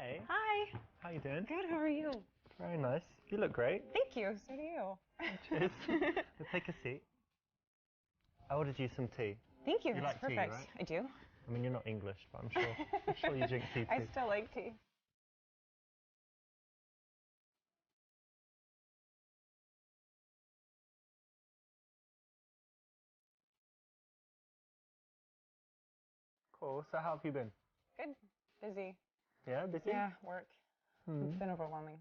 Hey. Hi. How you doing? Good, how are you? Very nice. You look great. Thank you, so do you. Cheers. We'll take a seat. I ordered you some tea. Thank you, You that's like tea, perfect. right? I do. I mean, you're not English, but I'm sure you drink tea too. I still like tea. Cool. So how have you been? Good. Busy. Yeah, busy? Yeah, work. It's been overwhelming.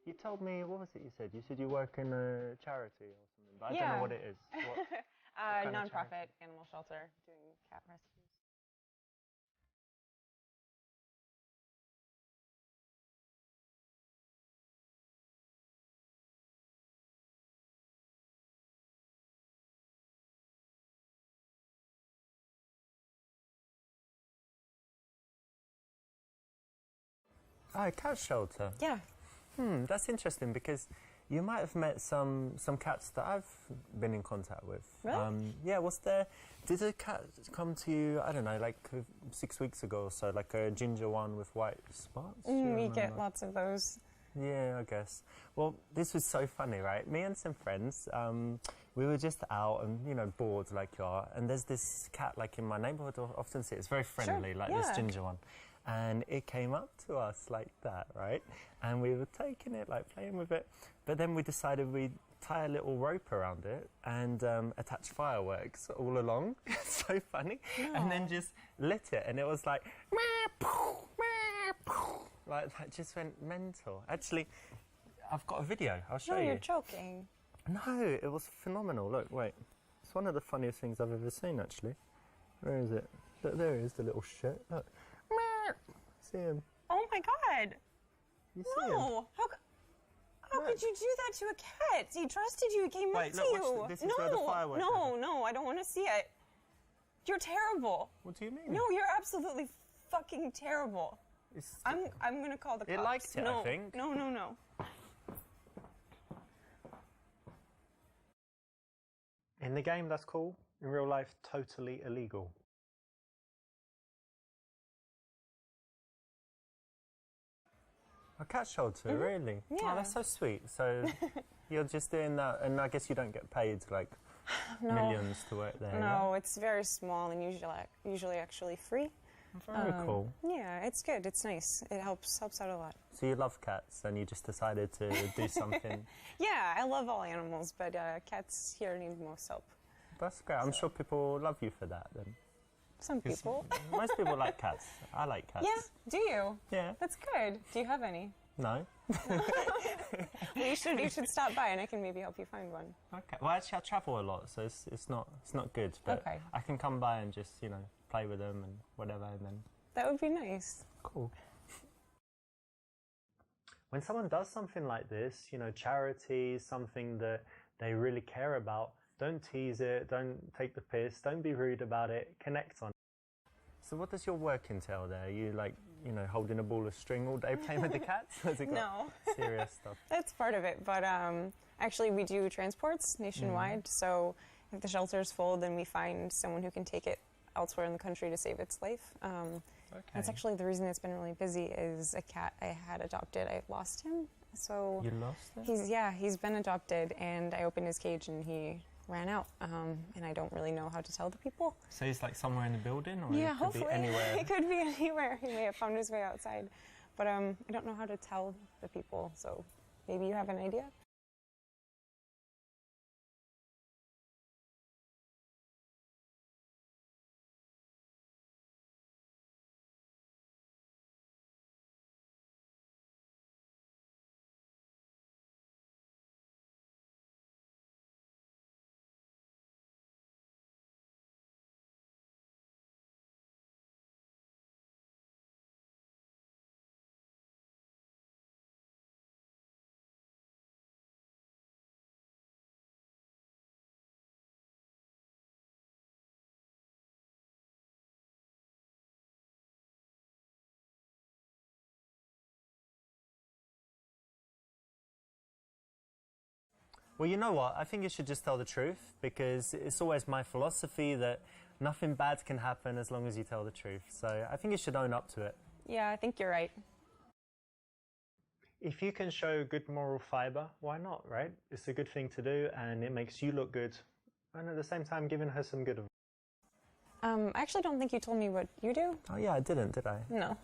You told me, what was it you said? You said you work in a charity or something, but I don't Yeah. know what it is. What kind of Nonprofit charity? animal shelter doing cat rescues. Oh, a cat shelter. Yeah. That's interesting because you might have met some cats that I've been in contact with. Really? Yeah, did a cat come to you, I don't know, like 6 weeks ago or so, like a ginger one with white spots? Do you We remember? get lots of those. Yeah, I guess. Well, this was so funny, right? Me and some friends, we were just out and, bored like you are. And there's this cat, like in my neighborhood, I often see it. It's very friendly, Sure, like yeah. this ginger one. And it came up to us like that, right? And we were taking it, like playing with it. But then we decided we'd tie a little rope around it and attach fireworks all along. It's so funny. No. And then just lit it. And it was like, like that just went mental. Actually, I've got a video. I'll show No, you. you're joking. No, it was phenomenal. Look, wait. It's one of the funniest things I've ever seen, actually. Where is it? Look, there he is, the little shit. Look. See him. Oh my god. You see him? No. How could you do that to a cat? He trusted you. He came Wait, up look, to you. watch this is where the firework no, I don't want to see it. You're terrible. What do you mean? No, you're absolutely fucking terrible. I'm gonna call the cops. It liked it, no, I think. No. In the game, that's cool. In real life, totally illegal. A cat shelter, really? Yeah. Oh, that's so sweet. So you're just doing that, and I guess you don't get paid like millions to work there. No, it's very small and usually actually free. Very cool. Yeah, it's good. It's nice. It helps out a lot. So you love cats, and you just decided to do something. Yeah, I love all animals, but cats here need most help. That's great. I'm sure people love you for that. Then Some people. most people like cats. I like cats. Yeah, do you? Yeah. That's good. Do you have any? No. Well, you should stop by and I can maybe help you find one. Okay. Well, actually, I travel a lot, so it's not good. But Okay. I can come by and just play with them and whatever, and then That would be nice. cool. When someone does something like this, charity, something that they really care about, don't tease it, don't take the piss, don't be rude about it, connect on it. So what does your work entail there? Are you holding a ball of string all day playing with the cats? Has it got No. serious stuff? That's part of it, but actually we do transports nationwide, so if the shelter's full, then we find someone who can take it elsewhere in the country to save its life. That's actually the reason it's been really busy is a cat I had adopted. I lost him, so... You lost him? He's been adopted, and I opened his cage and he ran out, and I don't really know how to tell the people. So he's like somewhere in the building, or Yeah, it could hopefully. be anywhere? He could be anywhere. He may have found his way outside. But I don't know how to tell the people, so maybe you have an idea? Well, you know what? I think you should just tell the truth, because it's always my philosophy that nothing bad can happen as long as you tell the truth. So I think you should own up to it. Yeah, I think you're right. If you can show good moral fiber, why not, right? It's a good thing to do and it makes you look good. And at the same time, giving her some good advice. I actually don't think you told me what you do. Oh yeah, I didn't, did I? No.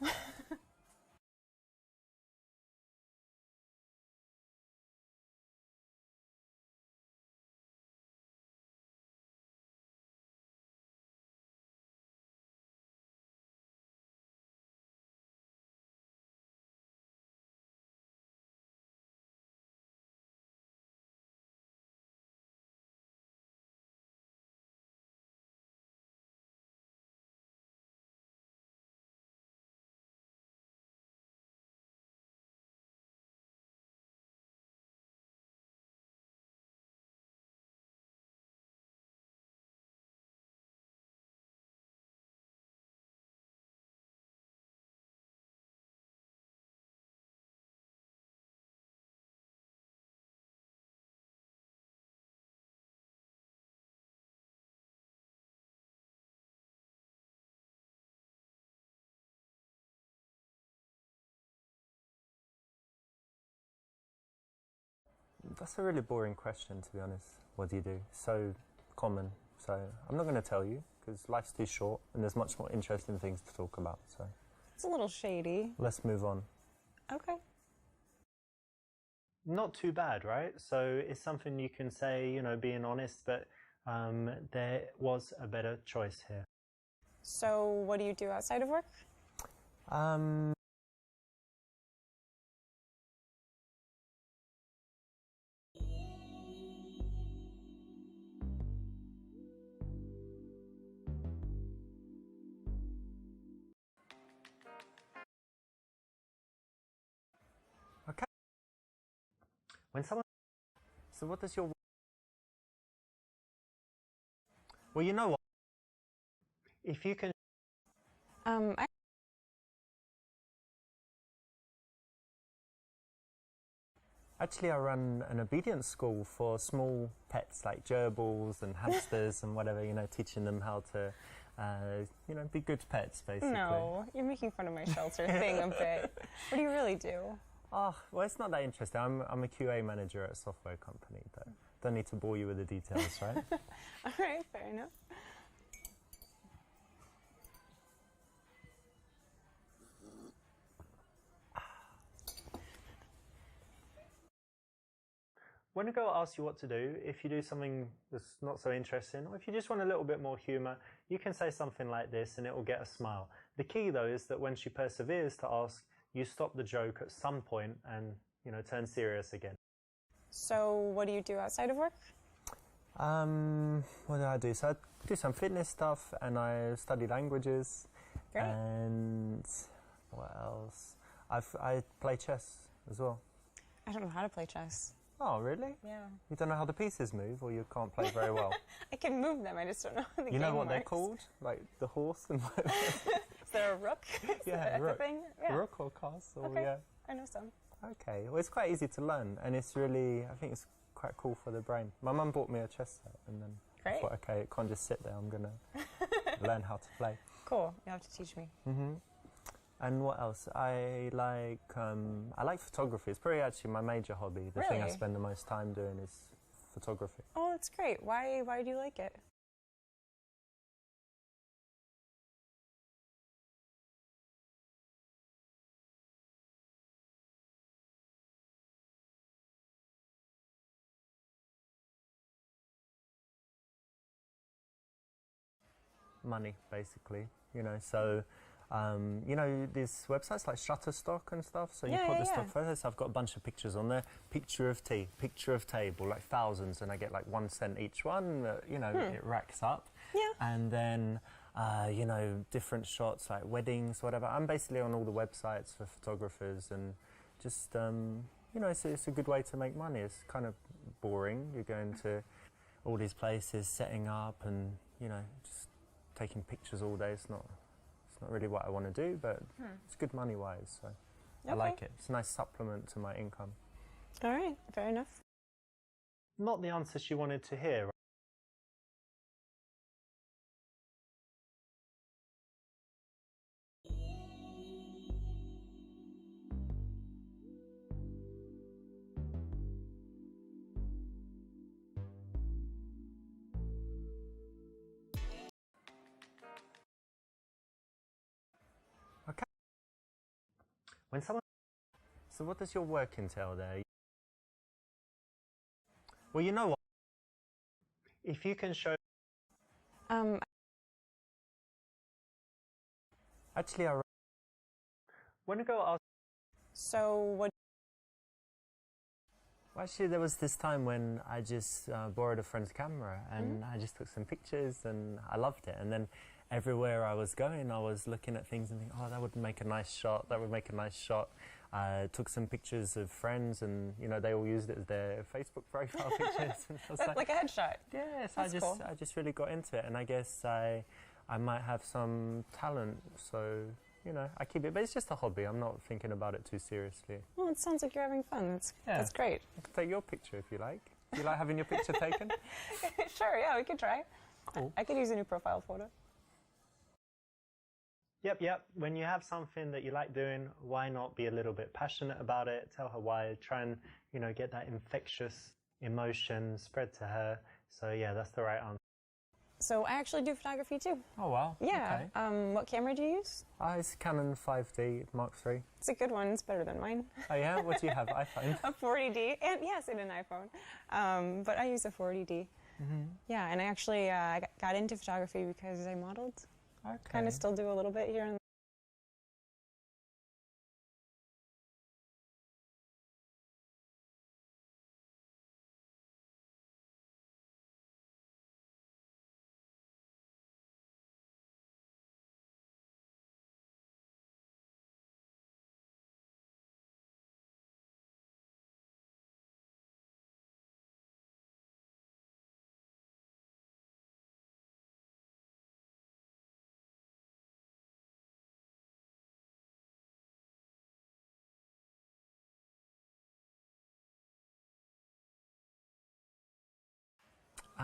That's a really boring question, to be honest. What do you do? So common. So I'm not going to tell you because life's too short and there's much more interesting things to talk about. So It's a little shady. let's move on. Okay. Not too bad, right? So it's something you can say, you know, being honest, but there was a better choice here. So what do you do outside of work? Okay. When someone... So what does your... Well, you know what? If you can... Actually, I run an obedience school for small pets like gerbils and hamsters and whatever, you know, teaching them how to, you know, be good pets, basically. No, you're making fun of my shelter thing a bit. What do you really do? Oh, well, it's not that interesting. I'm a QA manager at a software company, but don't need to bore you with the details, right? All right, fair enough. When a girl asks you what to do, if you do something that's not so interesting, or if you just want a little bit more humour, you can say something like this and it will get a smile. The key, though, is that when she perseveres to ask, you stop the joke at some point and, you know, turn serious again. So what do you do outside of work? What do I do? So I do some fitness stuff and I study languages. Great. And what else? I play chess as well. I don't know how to play chess. Oh, really? Yeah. You don't know how the pieces move, or you can't play very well? I can move them, I just don't know how the game You know what works. they're called? Like the horse and Is there a rook? yeah, rook. Thing? Yeah. Rook or castle, Okay. yeah. I know some. Okay, well, it's quite easy to learn, and it's really, I think it's quite cool for the brain. My mum bought me a chess set, and then I Great. thought, okay, it can't just sit there, I'm going to learn how to play. Cool, you have to teach me. Mm-hmm. And what else? I like photography. It's probably actually my major hobby. The thing I Really? spend the most time doing is photography. Oh, that's great. Why do you like it? Money, basically, you know, so you know, these websites like Shutterstock and stuff, so you Yeah, put yeah, the yeah. stock photos. I've got a bunch of pictures on there, picture of tea, picture of table, like thousands, and I get like 1 cent each one. You know, it racks up. Yeah. And then you know, different shots like weddings, whatever. I'm basically on all the websites for photographers, and just you know, it's a good way to make money. It's kind of boring. You're going to all these places, setting up, and you know, just taking pictures all day. It's not really what I want to do, but it's good money wise, so I Okay. like it. It's a nice supplement to my income. All right, fair enough. Not the answer she wanted to hear. When someone... So what does your work entail there? Well, you know what? If you can show... Actually, I... When a girl asks... So what... Well, actually, there was this time when I just borrowed a friend's camera and I just took some pictures and I loved it. And then everywhere I was going, I was looking at things and thinking, oh, that would make a nice shot, that would make a nice shot. I took some pictures of friends and, you know, they all used it as their Facebook profile pictures. And I was like a headshot. Yes, That's cool. I just really got into it. And I guess I might have some talent, so... You know, I keep it, but it's just a hobby. I'm not thinking about it too seriously. Well, it sounds like you're having fun. That's great. I can take your picture if you like. Do you like having your picture taken? Sure, yeah, we could try. Cool. I could use a new profile photo. Yep. When you have something that you like doing, why not be a little bit passionate about it? Tell her why. Try and, you know, get that infectious emotion spread to her. So yeah, that's the right answer. So I actually do photography too. Oh wow. Yeah. Okay. What camera do you use? It's Canon 5D Mark III. It's a good one. It's better than mine. Oh yeah? What do you have? iPhone? A 40D. And yes, and an iPhone. But I use a 40D. Yeah, and I actually got into photography because I modeled. Okay. Kind of still do a little bit here and there.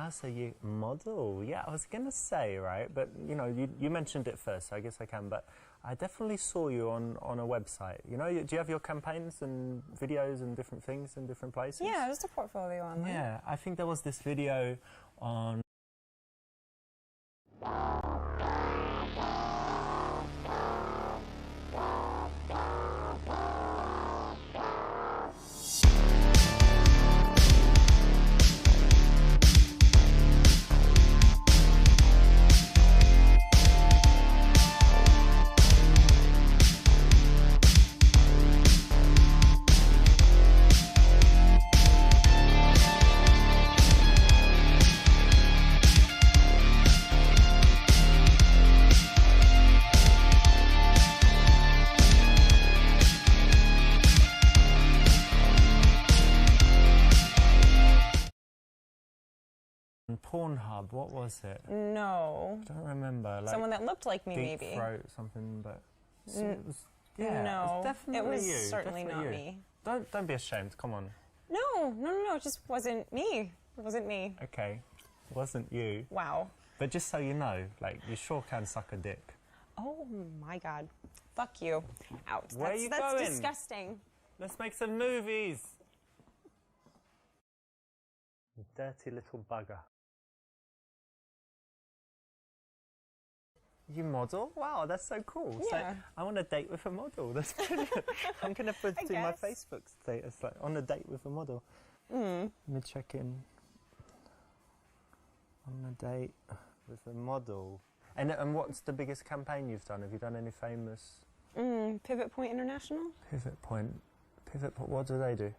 So you model. Yeah, I was going to say, right, but, you know, you mentioned it first, so I guess I can, but I definitely saw you on a website. You know, do you have your campaigns and videos and different things in different places? Yeah, just a portfolio online. Yeah, I think there was this video on... Pornhub, what was it? No. I don't remember. Like someone that looked like me, deep maybe. throat, something, but it was, yeah, no, it was definitely you. Certainly definitely not you. me. Don't be ashamed. Come on. No, it just wasn't me. It wasn't me. Okay, it wasn't you. Wow. But just so you know, like, you sure can suck a dick. Oh my God. Fuck you. Out. Where are you that's going? disgusting. Let's make some movies. You dirty little bugger. You model? Wow, that's so cool. Yeah. So I want a date with a model. That's brilliant. I'm going to put it in my Facebook status, like, on a date with a model. Let me check in. On a date with a model. And what's the biggest campaign you've done? Have you done any famous? Pivot Point International? Pivot Point. What do they do?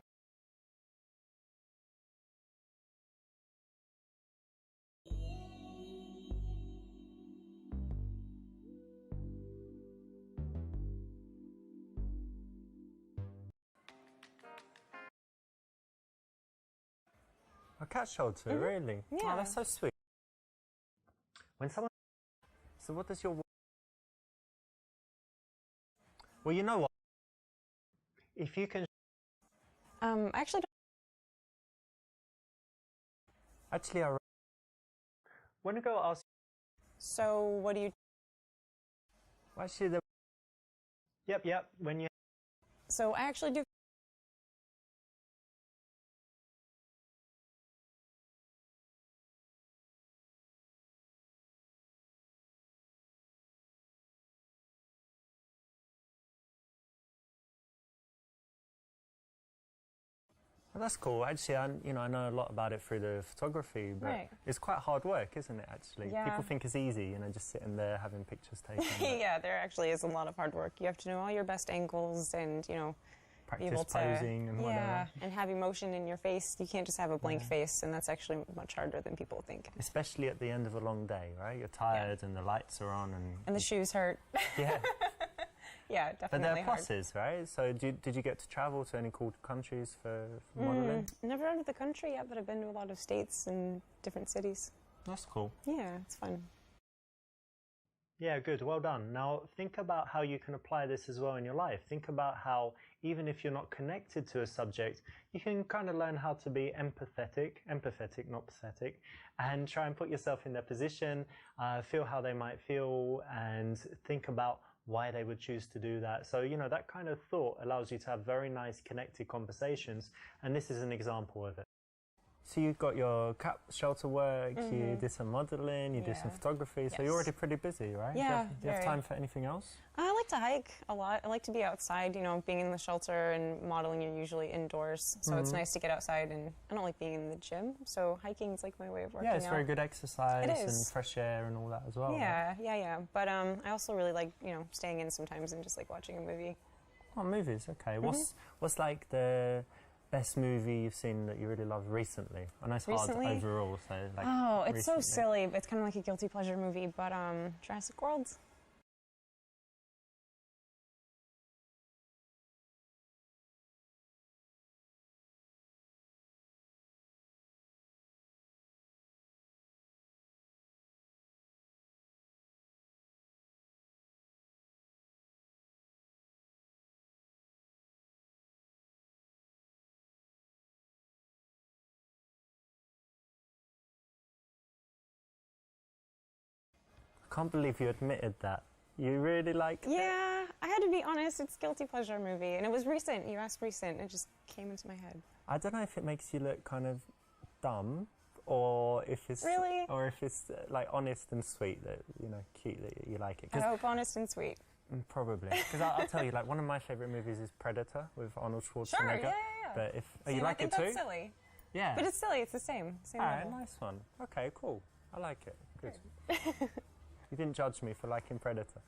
A cat shelter, really? Yeah. Oh, that's so sweet. When someone... So what does your... Well, you know what? If you can... Actually, Actually, I... When a girl asks... So what do you... Well, actually, the... Yep, when you... So I actually do Well, that's cool. Actually, I know a lot about it through the photography, but it's quite hard work, isn't it, actually? Yeah. People think it's easy, just sitting there having pictures taken. Yeah, there actually is a lot of hard work. You have to know all your best angles and, practice be able posing and whatever. Yeah, and have emotion in your face. You can't just have a blank face, and that's actually much harder than people think. Especially at the end of a long day, right? You're tired and the lights are on and the shoes hurt. Yeah. Yeah, definitely. But there are pluses, right? So did you get to travel to any cool countries for modeling? Never out of the country yet, but I've been to a lot of states and different cities. That's cool. Yeah, it's fun. Yeah, good. Well done. Now think about how you can apply this as well in your life. Think about how even if you're not connected to a subject, you can kind of learn how to be empathetic, not pathetic, and try and put yourself in their position, feel how they might feel, and think about why they would choose to do that. So, that kind of thought allows you to have very nice connected conversations, and this is an example of it. So you got your cap shelter work, you did some modeling, you did some photography, so you're already pretty busy, right? Yeah. Do you have time for anything else? I like to hike a lot. I like to be outside, being in the shelter and modeling, you're usually indoors, so it's nice to get outside, and I don't like being in the gym, so hiking is like my way of working out. Yeah, it's very good exercise It is. and fresh air and all that as well. Yeah, right? yeah. But I also really like, staying in sometimes and just like watching a movie. Oh, movies, okay. What's like the best movie you've seen that you really love recently? I know it's hard overall, so like. Oh, it's so silly. It's kind of like a guilty pleasure movie, but Jurassic World. I can't believe you admitted that. You really like it? Yeah, I had to be honest. It's a guilty pleasure movie, and it was recent. You asked recent. It just came into my head. I don't know if it makes you look kind of dumb, if it's like honest and sweet that cute that you like it. I hope honest and sweet. Probably, because I'll tell you, like one of my favourite movies is Predator with Arnold Schwarzenegger. Sure, yeah. But you like it too? I think that's silly. Yeah. But it's silly. It's the same. Alright, nice one. Okay, cool. I like it. Good. You didn't judge me for liking Predator.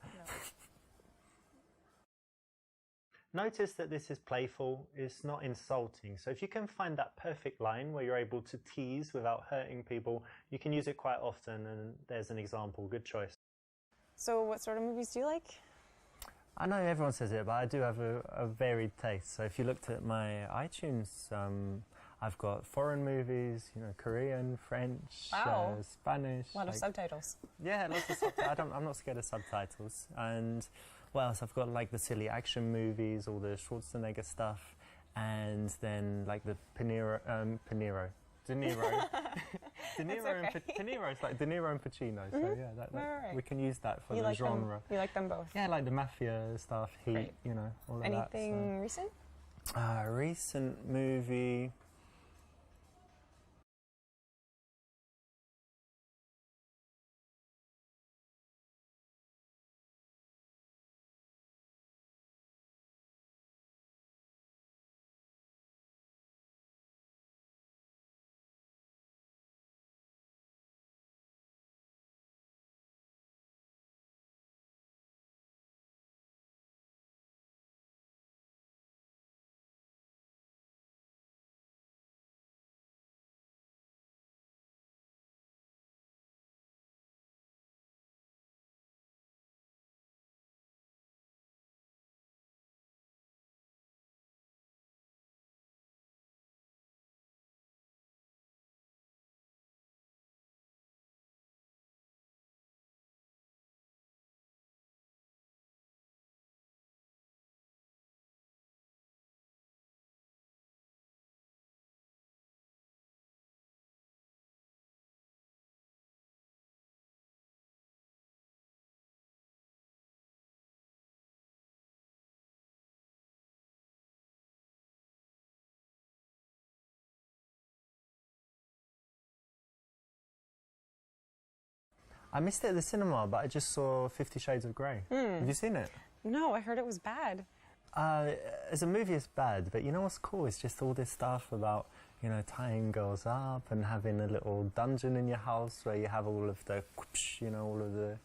No. Notice that this is playful, it's not insulting. So if you can find that perfect line where you're able to tease without hurting people, you can use it quite often, and there's an example. Good choice. So what sort of movies do you like? I know everyone says it, but I do have a varied taste. So if you looked at my iTunes, I've got foreign movies, Korean, French, Spanish. A lot of subtitles. Yeah, lots of subtitles. I'm not scared of subtitles. And what else? I've got like the silly action movies, all the Schwarzenegger stuff, and then like the De Niro. De Niro. It's like De Niro and Pacino. So yeah, we can use that for the genre. You like them both? Yeah, like the mafia stuff, Heat, all of that. Anything recent? Recent movie. I missed it at the cinema, but I just saw 50 Shades of Grey. Have you seen it? No, I heard it was bad. As a movie, it's bad, but you know what's cool? It's just all this stuff about, you know, tying girls up and having a little dungeon in your house where you have all of the, you know, all of the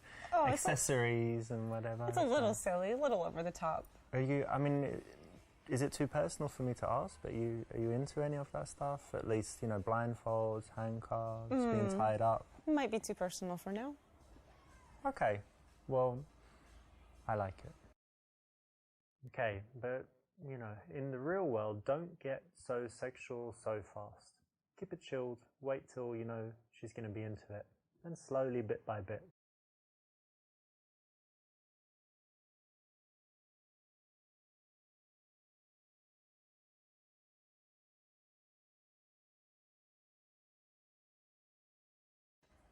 accessories and whatever. It's a little silly, a little over the top. Are you, I mean, is it too personal for me to ask, but are you into any of that stuff? At least, you know, blindfolds, handcuffs, being tied up? Might be too personal for now. Okay, well, I like it. Okay, but, you know, in the real world, don't get so sexual so fast. Keep it chilled, wait till you know she's going to be into it, and slowly, bit by bit.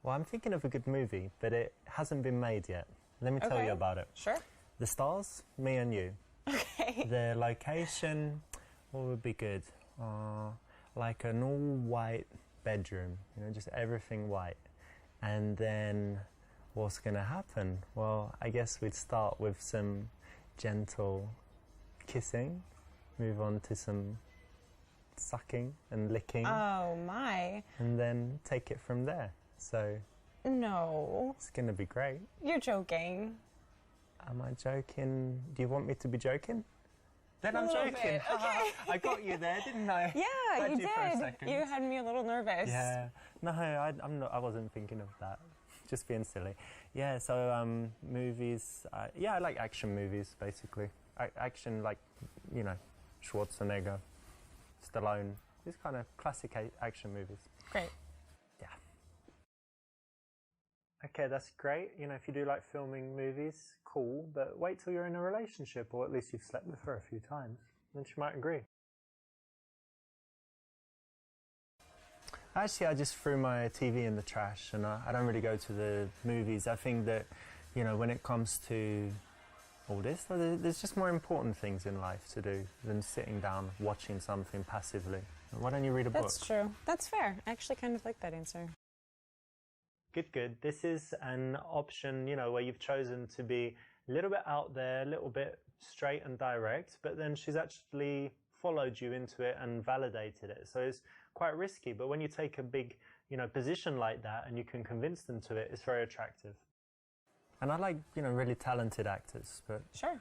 Well, I'm thinking of a good movie, but it hasn't been made yet. Let me tell you about it. Sure. The stars, me and you. Okay. The location, what would be good? Like an all-white bedroom, you know, just everything white. And then what's going to happen? Well, I guess we'd start with some gentle kissing, move on to some sucking and licking. Oh, my. And then take it from there. So... No. It's going to be great. You're joking. Am I joking? Do you want me to be joking? Then I'm joking. Okay. I got you there, didn't I? Yeah, you did. For a second. You had me a little nervous. Yeah. No, I'm not. I wasn't thinking of that. Just being silly. Yeah. So movies. Yeah, I like action movies basically. Action, like, you know, Schwarzenegger, Stallone. These kind of classic action movies. Great. Yeah. Okay, that's great. You know, if you do like filming movies, cool, but wait till you're in a relationship, or at least you've slept with her a few times, then she might agree. Actually, I just threw my TV in the trash, and I don't really go to the movies. I think that, you know, when it comes to all this, there's just more important things in life to do than sitting down watching something passively. Why don't you read a book? That's true. That's fair. I actually kind of like that answer. Good, good. This is an option, you know, where you've chosen to be a little bit out there, a little bit straight and direct, but then she's actually followed you into it and validated it. So it's quite risky, but when you take a big, you know, position like that and you can convince them to it, it's very attractive. And I like, you know, really talented actors, but... Sure.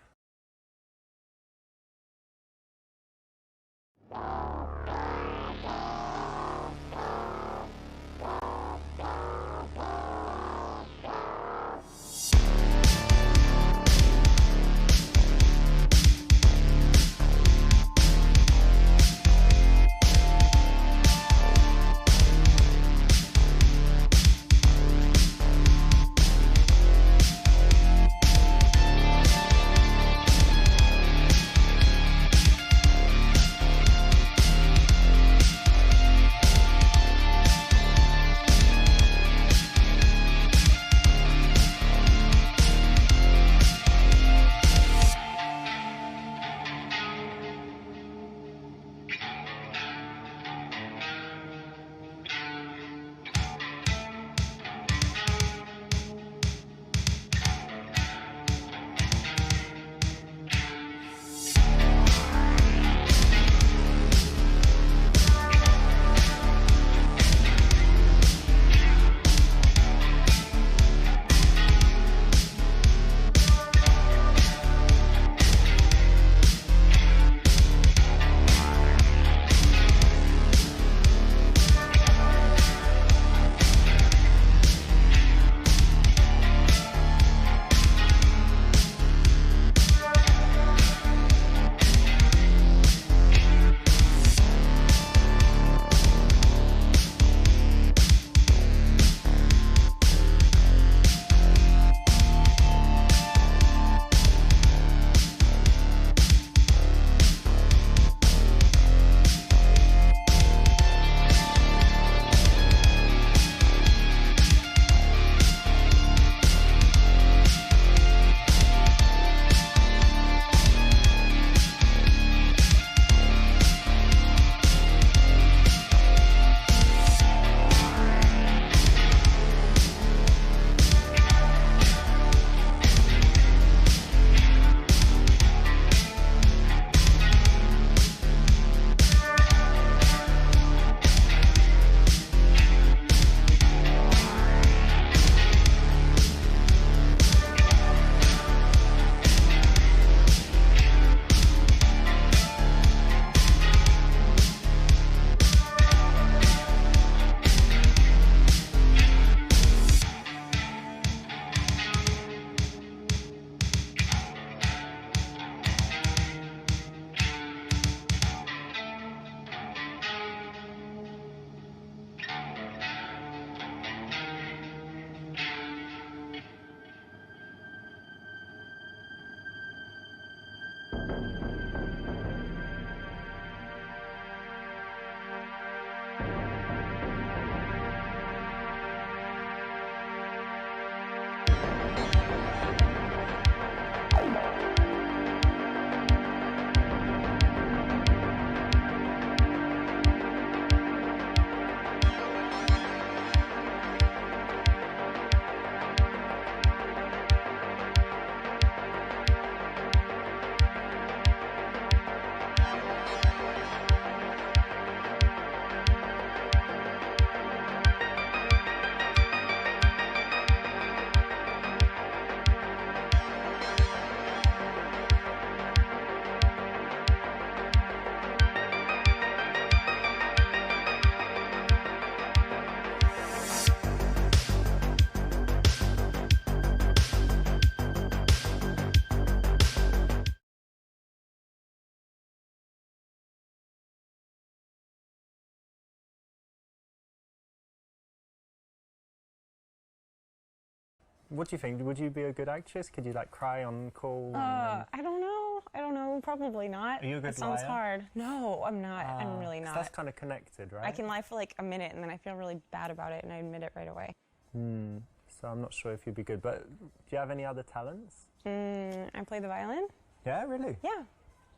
What do you think? Would you be a good actress? Could you like cry on call? I don't know. I don't know. Probably not. Are you a good That sounds liar? hard. No, I'm not. I'm really not. That's kind of connected, right? I can lie for like a minute and then I feel really bad about it and I admit it right away. So I'm not sure if you'd be good, but do you have any other talents? I play the violin. Yeah, really? Yeah.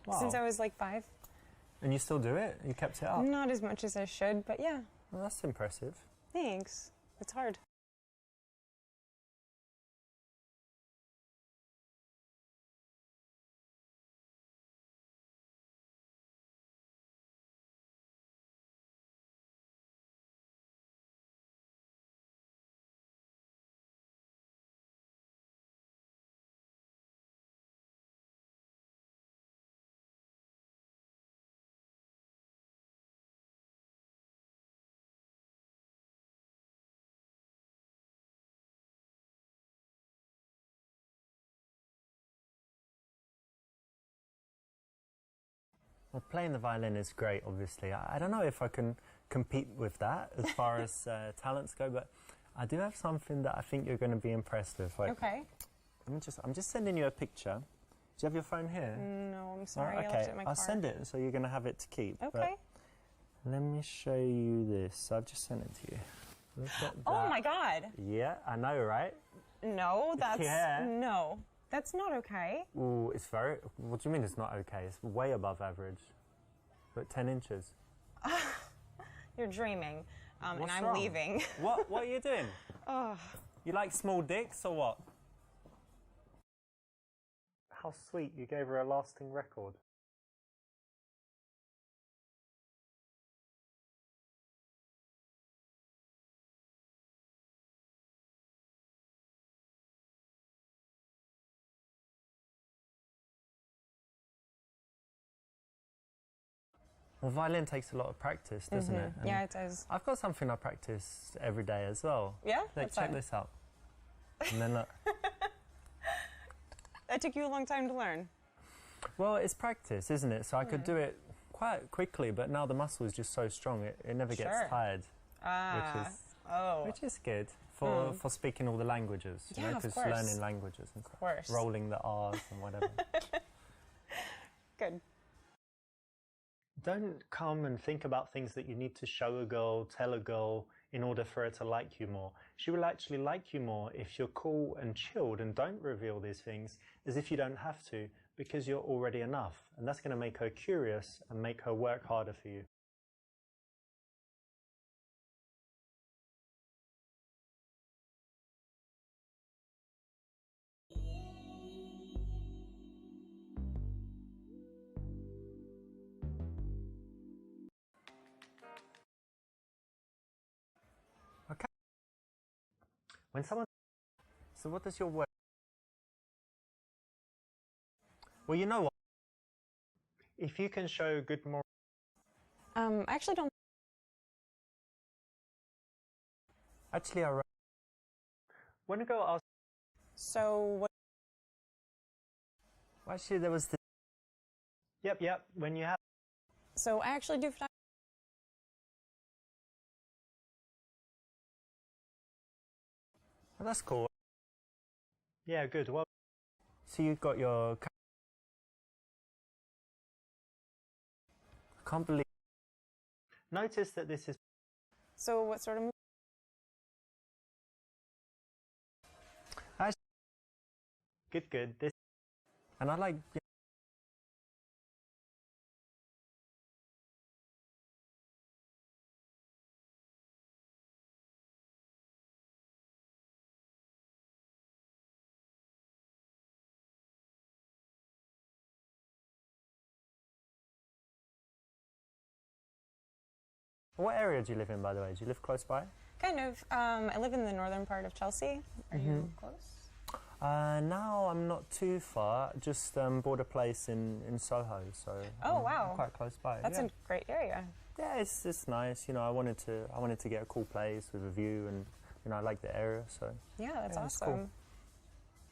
Wow. Since I was like 5. And you still do it? You kept it up? Not as much as I should, but yeah. Well, that's impressive. Thanks. It's hard. Well, playing the violin is great, obviously. I don't know if I can compete with that as far as talents go, but I do have something that I think you're going to be impressed with. Like, Okay. I'm just sending you a picture. Do you have your phone here? No, I'm sorry. Right, I okay, left it in my car. I'll send it, so you're going to have it to keep. Okay. But let me show you this. I've just sent it to you. Look at Oh that. my God. Yeah, I know, right? No, that's... Yeah. No. That's not okay. Ooh, it's very... What do you mean it's not okay? It's way above average. Look, 10 inches. You're dreaming. And What's I'm wrong? leaving. What are you doing? Oh. You like small dicks or what? How sweet, you gave her a lasting record. Well, violin takes a lot of practice, doesn't it? And yeah, it does. I've got something I practice every day as well. Yeah? Like, What's check that? this out. And then look. That took you a long time to learn. Well, it's practice, isn't it? So I could do it quite quickly, but now the muscle is just so strong, it never gets Sure. tired. Oh. Which is good for speaking all the languages, you Yeah, know, of because course. learning languages and stuff. Of course. Rolling the R's and whatever. Good. Don't come and think about things that you need to show a girl, tell a girl, in order for her to like you more. She will actually like you more if you're cool and chilled and don't reveal these things as if you don't have to, because you're already enough. And that's going to make her curious and make her work harder for you. Okay. When someone... So what does your work... Well, you know what? If you can show good moral... I actually don't... Actually, I wrote... When a girl asks... So, what... Well, actually, there was the... Yep, when you have... So, I actually do... Oh, that's cool. Yeah, good. Well, so you've got your... I can't believe... Notice that this is... So, what sort of... Good. This... And I like... What area do you live in, by the way? Do you live close by? Kind of. I live in the northern part of Chelsea. Are you close? Now I'm not too far. Just bought a place in Soho, so Oh, wow. I'm quite close by. That's yeah. a great area. Yeah, it's nice. You know, I wanted to get a cool place with a view, and you know, I like the area. So Yeah, that's yeah, it's awesome. cool.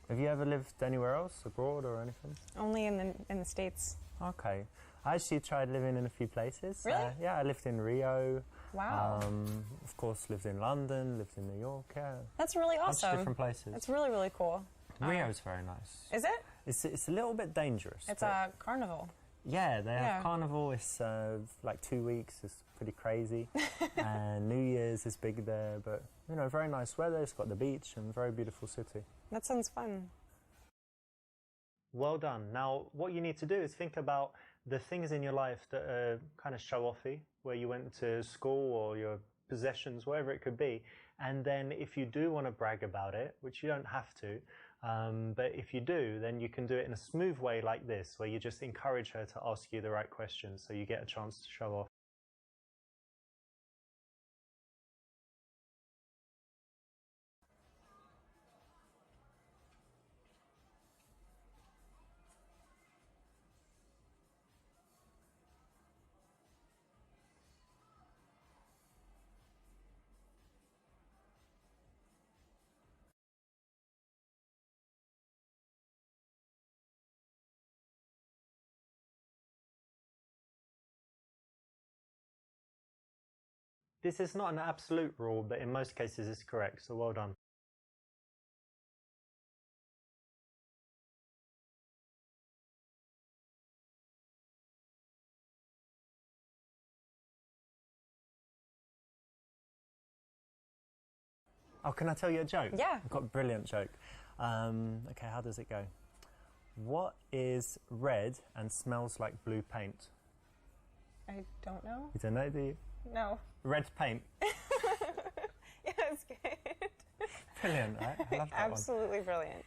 Have you ever lived anywhere else, abroad or anything? Only in the States. Okay, I actually tried living in a few places. Really? Yeah, I lived in Rio. Wow. Of course, lives in London, lives in New York. Yeah. That's really awesome. Different places. That's really, really cool. Rio's very nice. Is it? It's a little bit dangerous. It's a carnival. Yeah, they have carnival. It's like 2 weeks. It's pretty crazy. And New Year's is big there, but you know, very nice weather. It's got the beach and very beautiful city. That sounds fun. Well done. Now, what you need to do is think about the things in your life that are kind of show-offy, where you went to school or your possessions, whatever it could be. And then if you do want to brag about it, which you don't have to, but if you do, then you can do it in a smooth way like this, where you just encourage her to ask you the right questions so you get a chance to show off. This is not an absolute rule, but in most cases it's correct, so well done. Oh, can I tell you a joke? Yeah. I've got a brilliant joke. Okay, how does it go? What is red and smells like blue paint? I don't know. You don't know, do you? No. Red paint. Yeah, it's good. Brilliant, right? I love that Absolutely brilliant.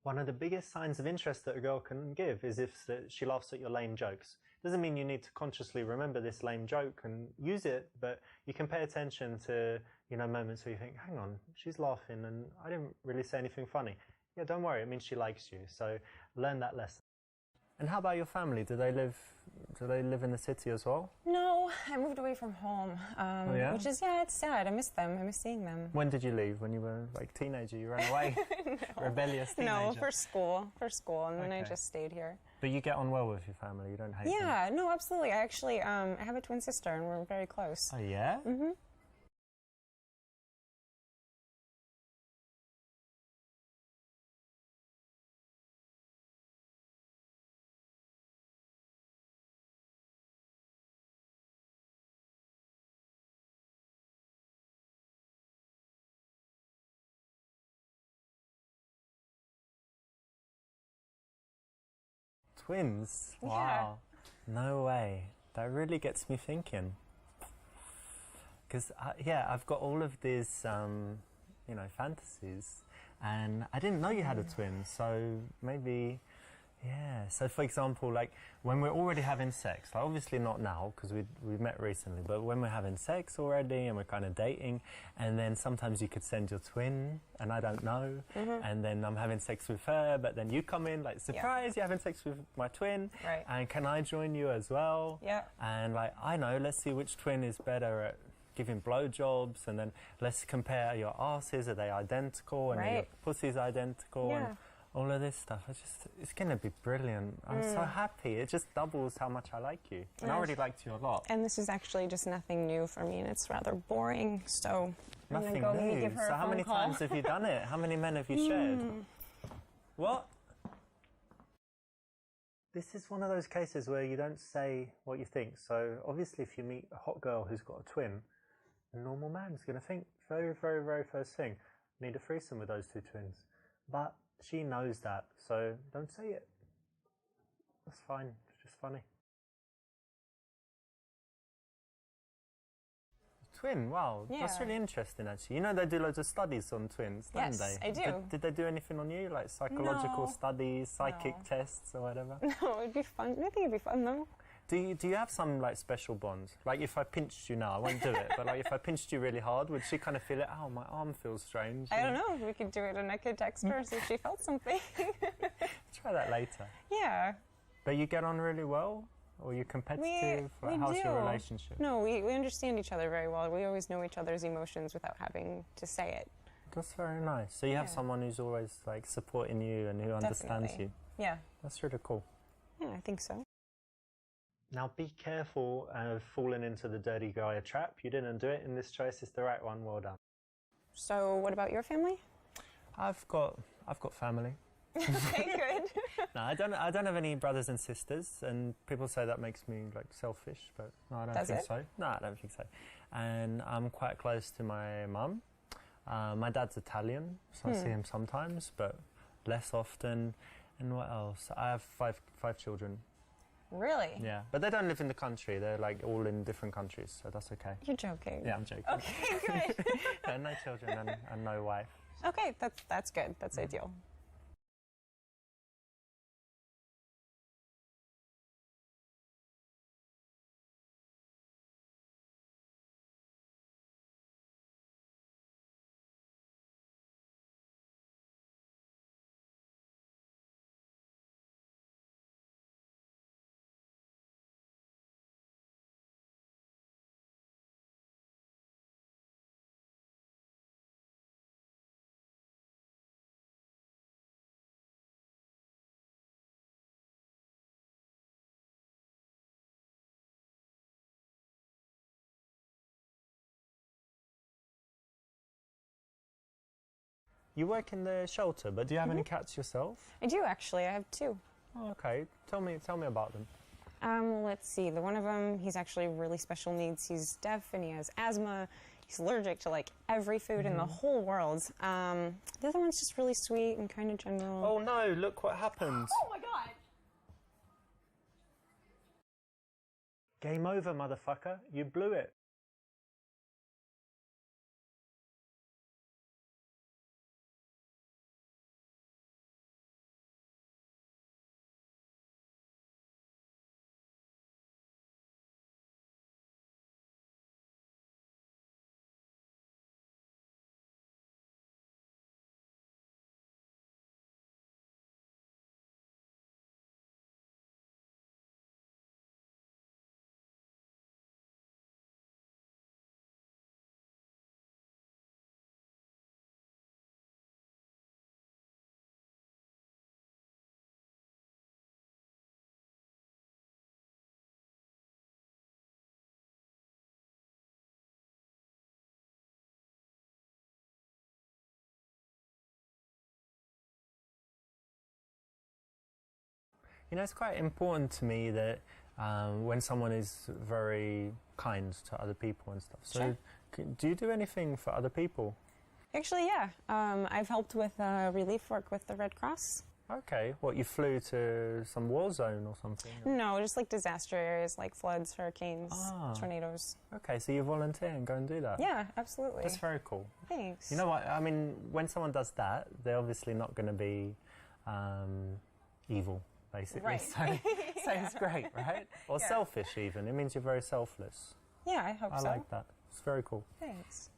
One of the biggest signs of interest that a girl can give is if she laughs at your lame jokes. Doesn't mean you need to consciously remember this lame joke and use it, but you can pay attention to, you know, moments where you think, hang on, she's laughing and I didn't really say anything funny. Yeah, don't worry, it means she likes you. So learn that lesson. And how about your family? Do they live in the city as well? No, I moved away from home, which is, it's sad. I miss them. I miss seeing them. When did you leave? When you were like a teenager? You ran away? No. Rebellious teenager? No, for school, and then I just stayed here. But you get on well with your family? You don't hate them? Yeah, no, absolutely. I actually, I have a twin sister and we're very close. Oh, yeah? Mm-hmm. Twins? Yeah. Wow. No way. That really gets me thinking. Because, I've got all of these, you know, fantasies. And I didn't know you had a twin, so maybe... Yeah, so for example, like when we're already having sex, like obviously not now because we've met recently, but when we're having sex already and we're kind of dating, and then sometimes you could send your twin and I don't know, and then I'm having sex with her, but then you come in like, surprise, you're having sex with my twin, right? And can I join you as well? Yeah. And like, I know, let's see which twin is better at giving blowjobs, and then let's compare your asses, are they identical, and then your pussy's identical, and all of this stuff. It's going to be brilliant. I'm so happy. It just doubles how much I like you. And I already liked you a lot. And this is actually just nothing new for me, and it's rather boring, so nothing I'm going to new. give her So a how many call. times have you done it? How many men have you shared? What? This is one of those cases where you don't say what you think. So obviously if you meet a hot girl who's got a twin, a normal man's going to think very, very, very first thing, need a threesome with those two twins. But she knows that, so don't say it. That's fine. It's just funny. Twin, wow, that's really interesting actually. You know they do loads of studies on twins, don't they? Yes, I do. Did they do anything on you, like psychological studies, psychic tests or whatever? No, it'd be fun. I think it'd be fun though. Do you have some like special bonds? Like if I pinched you now, I won't do it, but like if I pinched you really hard, would she kind of feel it? Oh, my arm feels strange. I don't know. We could do it and I could text her see if she felt something. Try that later. Yeah. But you get on really well? Or are you competitive? How's your relationship? No, we understand each other very well. We always know each other's emotions without having to say it. That's very nice. So you have someone who's always like supporting you and who understands you. Yeah. That's really cool. Yeah, I think so. Now be careful of falling into the dirty guy trap. You didn't do it, and this choice is the right one. Well done. So what about your family? I've got family. Okay, good. No, I don't have any brothers and sisters, and people say that makes me like selfish, but no, I don't think so. No, I don't think so. And I'm quite close to my mum. My dad's Italian, so I see him sometimes, but less often. And what else? I have five children. Really? Yeah, but they don't live in the country. They're like all in different countries, so that's okay. You're joking. Yeah, I'm joking. Okay, good. No children and no wife. Okay, that's good. That's ideal. You work in the shelter, but do you have any cats yourself? I do actually. I have 2. Oh, okay. Tell me about them. Let's see. The one of them, he's actually really special needs. He's deaf and he has asthma. He's allergic to like every food in the whole world. The other one's just really sweet and kind of general. Oh no! Look what happened. Oh my god! Game over, motherfucker. You blew it. You know, it's quite important to me that when someone is very kind to other people and stuff. So, Sure. Do you do anything for other people? Actually, yeah. I've helped with relief work with the Red Cross. Okay. What, you flew to some war zone or something? No, just like disaster areas like floods, hurricanes, tornadoes. Okay, so you volunteer and go and do that? Yeah, absolutely. That's very cool. Thanks. You know what? I mean, when someone does that, they're obviously not going to be evil, basically. Right. So it's great, right? Or selfish even. It means you're very selfless. Yeah, I hope so. I like that. It's very cool. Thanks.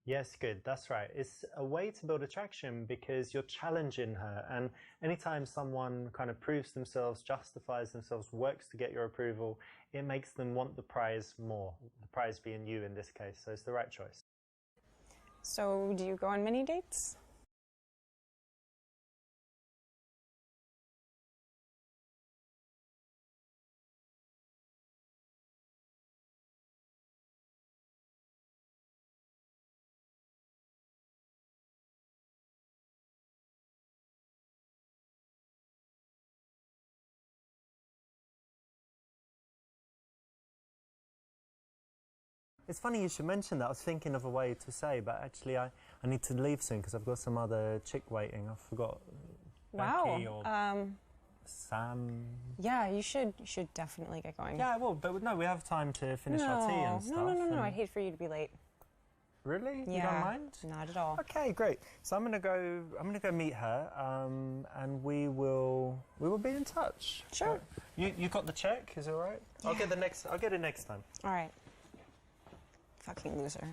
Yes, good. That's right. It's a way to build attraction because you're challenging her. And anytime someone kind of proves themselves, justifies themselves, works to get your approval, it makes them want the prize more. The prize being you in this case. So it's the right choice. So, do you go on many dates? It's funny you should mention that. I was thinking of a way to say, but actually I need to leave soon because I've got some other chick waiting. I forgot. Becky or Sam. Yeah, you should definitely get going. Yeah, I will, but no, we have time to finish our tea and stuff. No. I'd hate for you to be late. Really? Yeah, you don't mind? Not at all. Okay, great. So I'm gonna go meet her, and we will be in touch. Sure. You got the check? Is it all right? Yeah. I'll get it next time. All right. Fucking loser.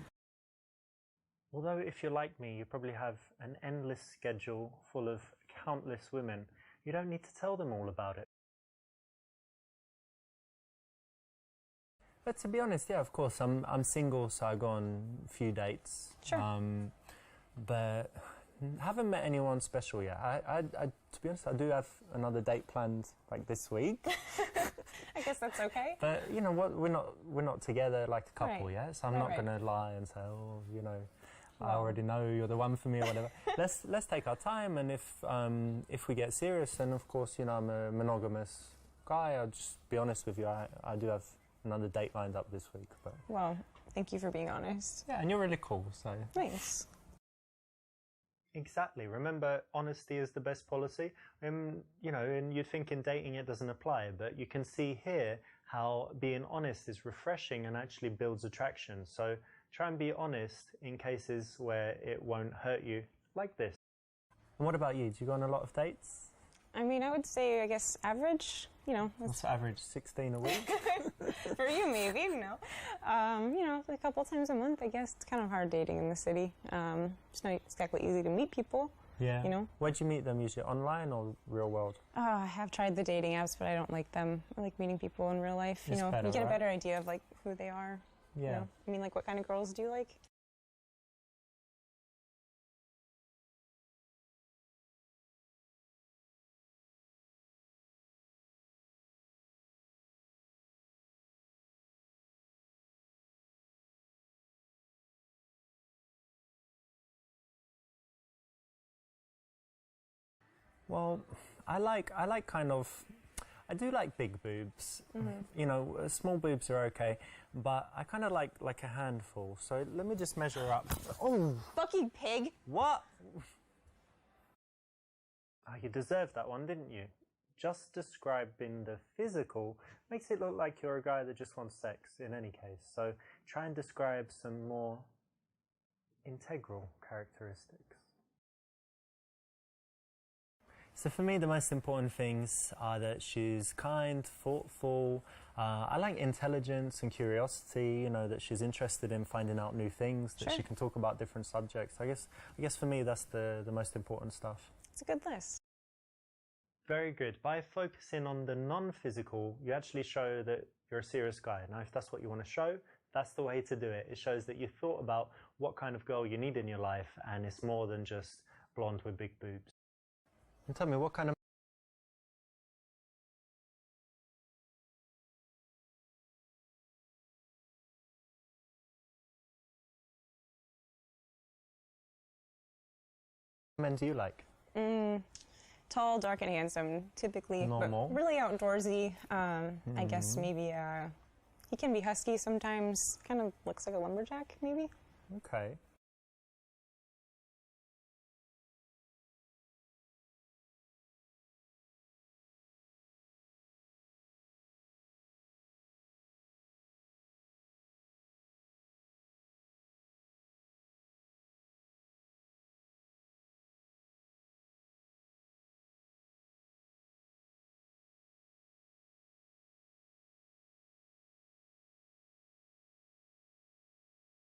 Although if you're like me, you probably have an endless schedule full of countless women. You don't need to tell them all about it. But to be honest, yeah, of course, I'm single, so I go on a few dates. Sure. But haven't met anyone special yet. I to be honest, I do have another date planned like this week. guess that's okay. But you know what? We're not together like a couple yet, so I'm not going to lie and say, oh, you know, I already know you're the one for me or whatever. let's take our time, and if we get serious, then of course, you know, I'm a monogamous guy. I'll just be honest with you. I do have another date lined up this week, but. Well, thank you for being honest. Yeah, and you're really cool, so. Thanks. Exactly. Remember, honesty is the best policy. You know, and you'd think in dating it doesn't apply, but you can see here how being honest is refreshing and actually builds attraction. So try and be honest in cases where it won't hurt you, like this. And what about you? Do you go on a lot of dates? I mean, I would say, I guess, average, you know. What's average, 16 a week? For you, maybe, you know. You know, a couple times a month, I guess. It's kind of hard dating in the city. It's not exactly easy to meet people. Yeah. You know. Where'd you meet them? Usually online or real world? I have tried the dating apps, but I don't like them. I like meeting people in real life. You know, better, you get right? a better idea of, like, who they are. Yeah. You know? I mean, like, what kind of girls do you like? Well, I do like big boobs. You know, small boobs are okay, but I kind of like a handful. So let me just measure up. Oh, Bucky pig. what? Oh, you deserved that one, didn't you? Just describing the physical makes it look like you're a guy that just wants sex in any case. So try and describe some more integral characteristics. So for me, the most important things are that she's kind, thoughtful. I like intelligence and curiosity. You know, that she's interested in finding out new things. That she can talk about different subjects. I guess for me, that's the most important stuff. It's a good list. Very good. By focusing on the non-physical, you actually show that you're a serious guy. Now, if that's what you want to show, that's the way to do it. It shows that you thought about what kind of girl you need in your life, and it's more than just blonde with big boobs. And tell me, what kind of men do you like? Tall, dark, and handsome, typically. Normal. But really outdoorsy. I guess maybe he can be husky sometimes. Kind of looks like a lumberjack, maybe. Okay.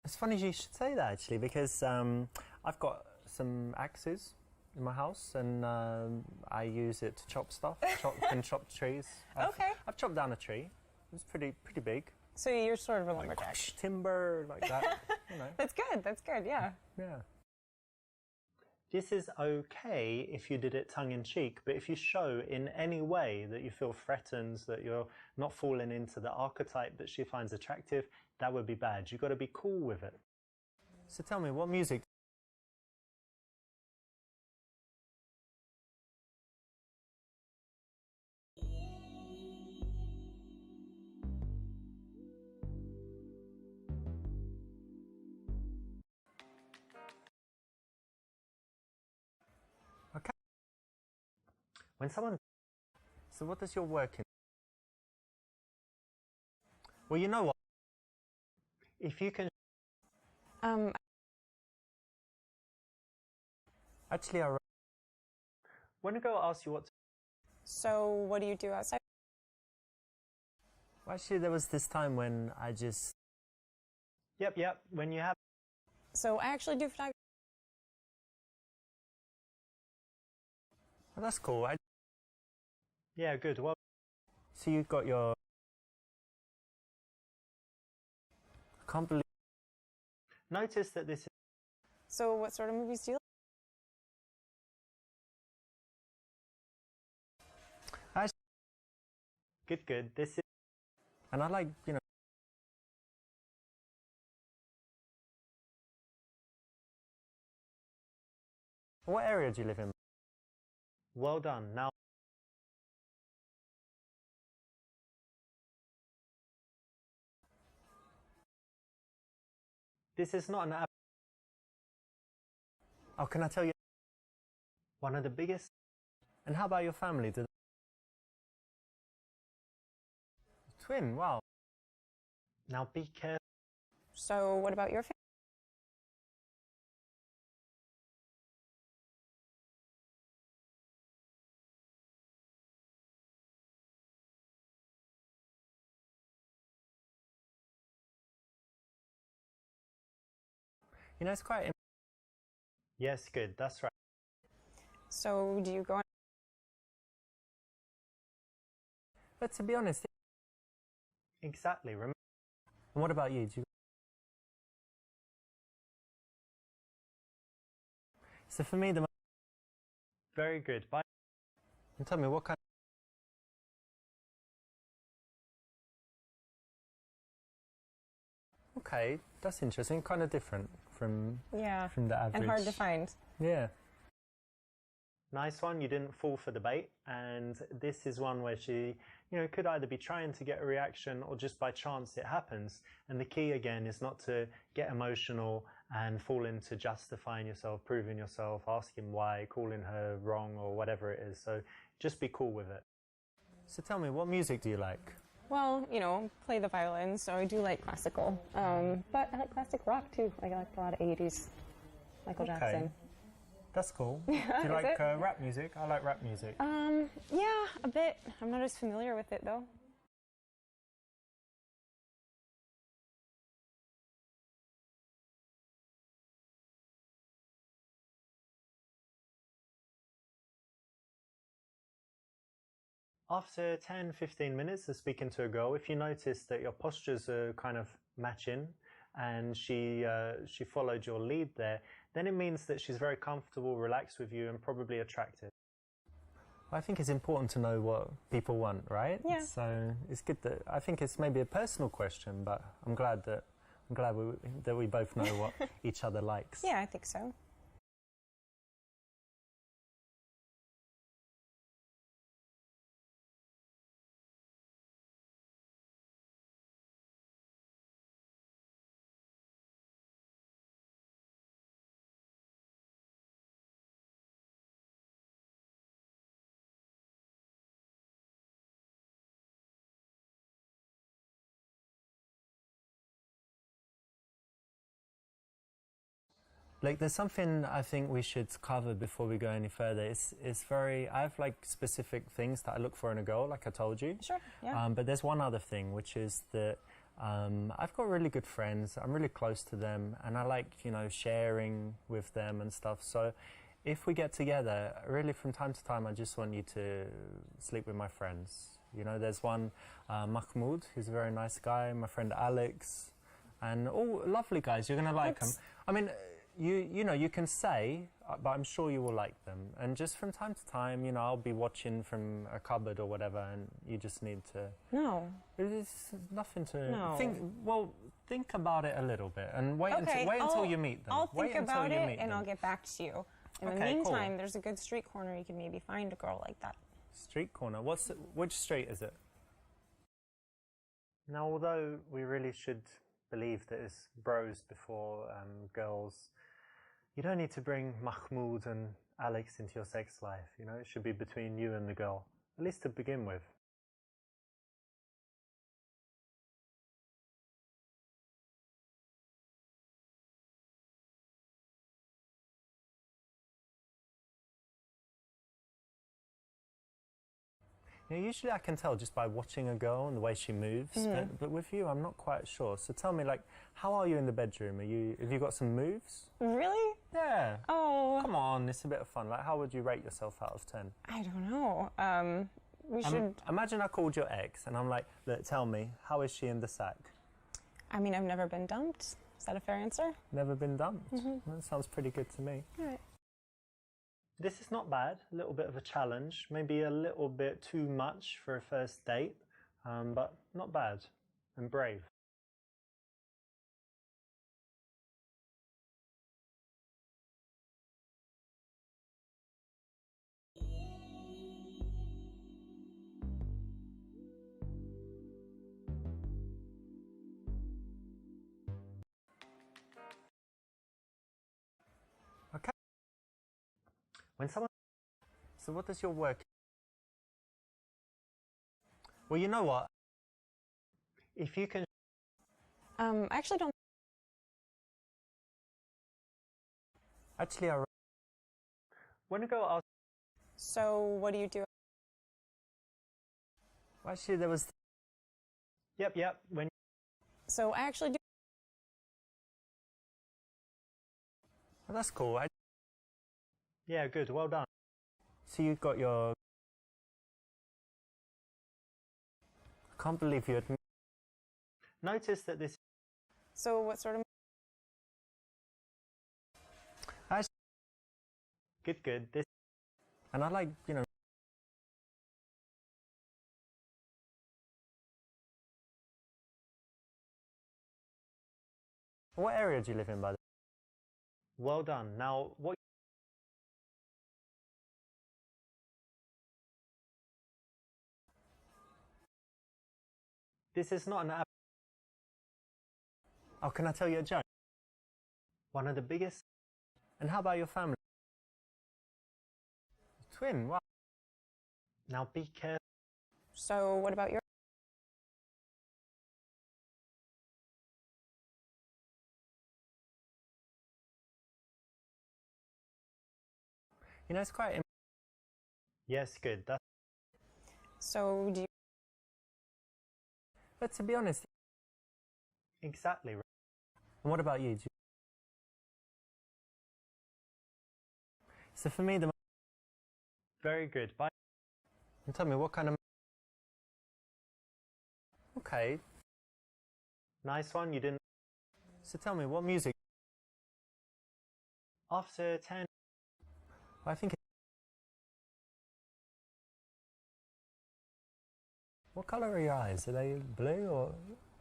It's funny you should say that, actually, because I've got some axes in my house, and I use it to chop stuff, chop trees. I've chopped down a tree. It's pretty big. So you're sort of a lumberjack. Like, timber, like that. You know. That's good, yeah. Yeah. This is okay if you did it tongue-in-cheek, but if you show in any way that you feel threatened, that you're not falling into the archetype that she finds attractive, that would be bad. You've got to be cool with it. So tell me, what music? Okay. When someone... So what does your work in? Well, you know what? If you can... Actually, I When a girl asks you what to... So what do you do outside? Well, actually, there was this time when I just... Yep, when you have... So I actually do photography. Well, that's cool. Yeah, good. Well, So you got your... I can't believe... notice that this is... So what sort of movies do you like? Good. This is... And I like, you know, what area do you live in? Well done. Now, this is not an app. Oh, can I tell you? One of the biggest. And how about your family? Twin, wow. Now be careful. So what about your family? You know, it's quite... Yes, good. That's right. So do you go on? But to be honest... Exactly. And what about you? So for me, Very good. Bye. And tell me, what kind... Okay, that's interesting. Kind of different from the average. And hard to find. Yeah. Nice one. You didn't fall for the bait. And this is one where she, you know, could either be trying to get a reaction or just by chance it happens. And the key again is not to get emotional and fall into justifying yourself, proving yourself, asking why, calling her wrong or whatever it is. So just be cool with it. So tell me, what music do you like? Well, you know, play the violin, so I do like classical. But I like classic rock too. I like a lot of 80s. Michael Jackson. That's cool. Do you like rap music? I like rap music. Yeah, a bit. I'm not as familiar with it though. After 10, 15 minutes of speaking to a girl, if you notice that your postures are kind of matching and she followed your lead there, then it means that she's very comfortable, relaxed with you and probably attracted. I think it's important to know what people want, right? Yeah. So it's good that, I think it's maybe a personal question, but I'm glad that we both know what each other likes. Yeah, I think so. Like, there's something I think we should cover before we go any further. It's very, I have like specific things that I look for in a girl, like I told you. Sure, yeah. But there's one other thing, which is that I've got really good friends. I'm really close to them, and I like, you know, sharing with them and stuff. So if we get together, really from time to time, I just want you to sleep with my friends. You know, there's one, Mahmoud, who's a very nice guy, my friend Alex, and all lovely guys. You're going to like them. I mean, you know, you can say, but I'm sure you will like them. And just from time to time, you know, I'll be watching from a cupboard or whatever, and you just need to... No. There's nothing to... No. Think about it a little bit, and wait until you meet them. I'll think about it, and I'll get back to you. In the meantime, there's a good street corner you can maybe find a girl like that. Street corner? Which street is it? Now, although we really should believe that it's bros before girls, you don't need to bring Mahmoud and Alex into your sex life. You know, it should be between you and the girl, at least to begin with. You know, usually I can tell just by watching a girl and the way she moves, but with you, I'm not quite sure. So tell me, like, how are you in the bedroom? Have you got some moves? Really? Yeah. Oh. Come on, it's a bit of fun. Like, how would you rate yourself out of 10? I don't know. We should... Imagine I called your ex and I'm like, look, tell me, how is she in the sack? I mean, I've never been dumped. Is that a fair answer? Never been dumped? That sounds pretty good to me. All right. This is not bad, a little bit of a challenge, maybe a little bit too much for a first date, but not bad. and brave. Okay. When someone... So what does your work... Well, you know what? If you can... I actually don't... Actually, I... When a girl asks... So what do you do? Well, actually, there was... Yep, when... So I actually do... Well, that's cool. Yeah, good, well done. So you got your... I can't believe you had... Notice that this... So what sort of... Good. This... And I like, you know... What area do you live in, by the way? Well done. Now, what... This is not an app. Oh, can I tell you a joke? One of the biggest... And how about your family? Twin, wow. Now be careful. So what about your... You know, it's quite... Yes, good. That's... So do you... But to be honest... Exactly right. And what about you? So for me, the... Very good. Bye. And tell me, what kind of... Okay. Nice one, you didn't... So tell me, what music... After 10... I think... What colour are your eyes? Are they blue or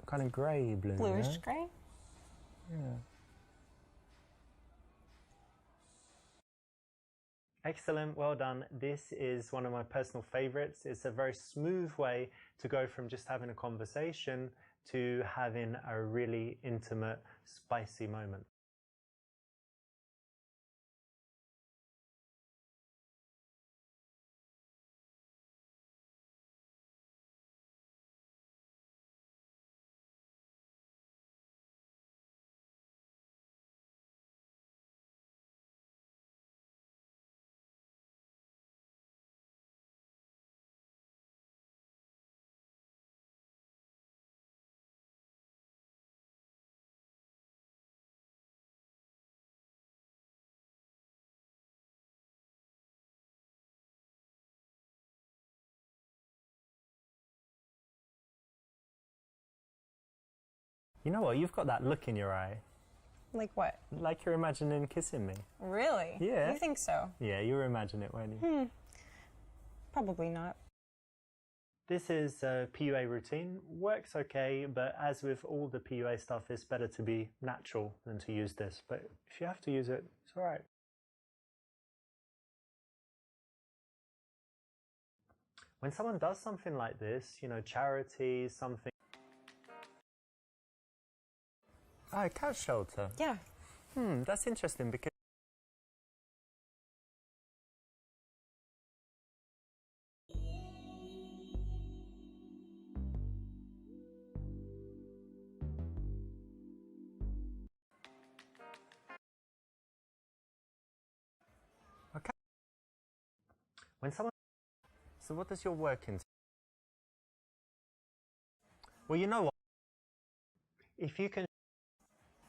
kind of grey blue? Bluish yeah? grey? Yeah. Excellent, well done. This is one of my personal favorites. It's a very smooth way to go from just having a conversation to having a really intimate, spicy moment. You know what? You've got that look in your eye. Like what? Like you're imagining kissing me. Really? Yeah. You think so? Yeah, you were imagining it, weren't you? Probably not. This is a PUA routine. Works okay, but as with all the PUA stuff, it's better to be natural than to use this. But if you have to use it, it's alright. When someone does something like this, you know, charity, something... Ah, a cat shelter. Yeah. That's interesting because... Okay. When someone... So what does your work entail? Well, you know what? If you can...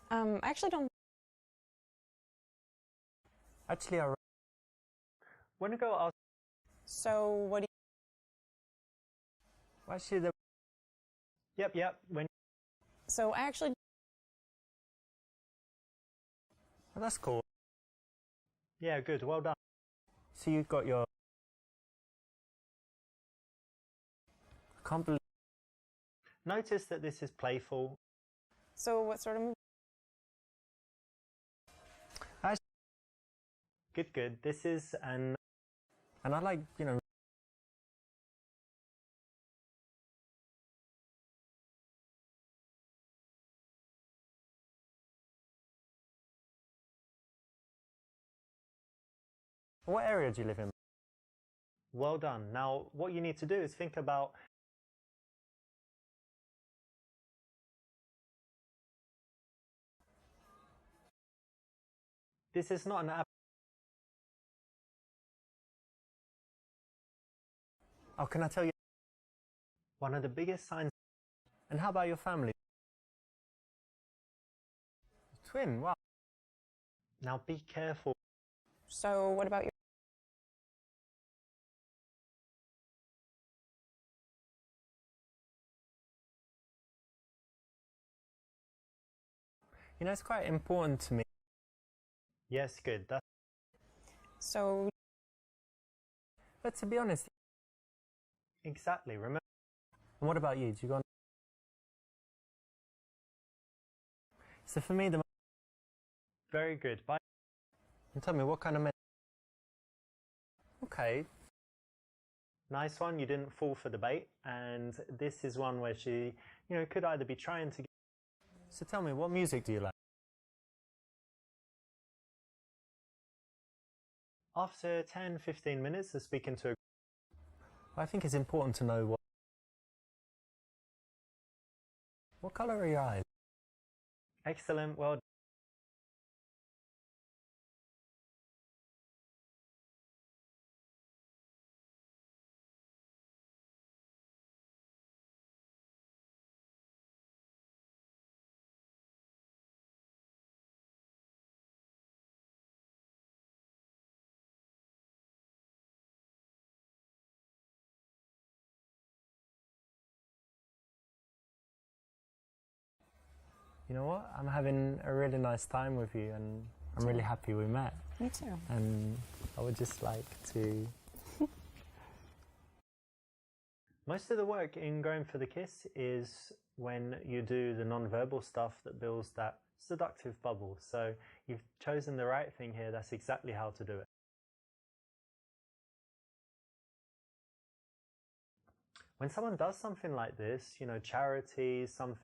I actually don't... Actually, I... When a girl asks... So what do you... Well, actually, the... Yep, when... So I actually... Well, that's cool. Yeah, good, well done. So you got your... I can't believe... Notice that this is playful. So what sort of movie? Good, good. This is an... And I like, you know... What area do you live in? Well done. Now, what you need to do is think about... This is not an app. Oh, can I tell you? One of the biggest signs... And how about your family? Twin, wow. Now be careful. So what about your... You know, it's quite important to me. Yes, good. That's... So... But to be honest... Exactly, remember... And what about you? Do you go on... So for me, the... Very good. Bye. And tell me, what kind of men... Okay. Nice one. You didn't fall for the bait. And this is one where she, you know, could either be trying to... So tell me, what music do you like? After 10, 15 minutes of speaking to a... I think it's important to know what colour are your eyes? Excellent. Well... You know what? I'm having a really nice time with you and I'm really happy we met. Me too. And I would just like to... Most of the work in going for the kiss is when you do the non-verbal stuff that builds that seductive bubble. So you've chosen the right thing here. That's exactly how to do it. When someone does something like this, you know, charity, something...